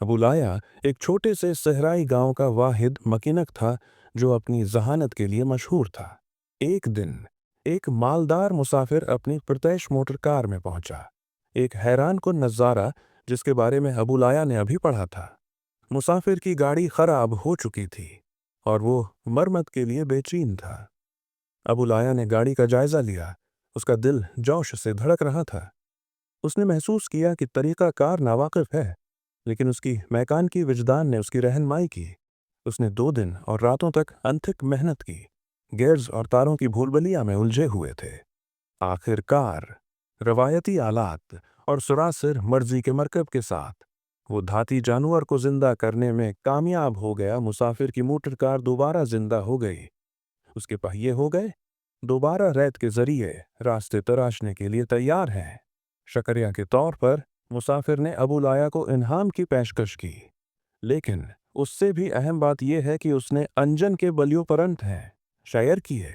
अबुलाया एक छोटे से सहराई गांव का वाहिद मकीनक था जो अपनी जहानत के लिए मशहूर था। एक दिन एक मालदार मुसाफिर अपनी प्रत्यक्ष मोटर कार में पहुंचा। एक हैरान कुन नज़ारा जिसके बारे में अबुलाया ने अभी पढ़ा था। मुसाफिर की गाड़ी खराब हो चुकी थी और वो मरम्मत के लिए बेचैन था। अबुलाया ने गाड़ी का जायजा लिया। उसका दिल जोश से धड़क रहा था। उसने महसूस किया कि तरीका कार नावाकिफ है, लेकिन उसकी मैकान की विजदान ने उसकी रहनुमाई की। उसने 2 दिन और रातों तक अनथक मेहनत की, गेयर्स और तारों की भूलभुलैया में उलझे हुए थे। आखिरकार रवायती आलात और सुरासिर मर्जी के मरकब के साथ वो धाती जानवर को जिंदा करने में कामयाब हो गया। मुसाफिर की मोटर कार दोबारा जिंदा हो गई। उसके पहिए हो गए दोबारा रेत के जरिए रास्ते तराशने के लिए तैयार हैं। शकरिया के तौर पर मुसाफिर ने अबुलाया को इनाम की पेशकश की, लेकिन उससे भी अहम बात यह है कि उसने अंजन के बलियों परंत हैं शायर किए।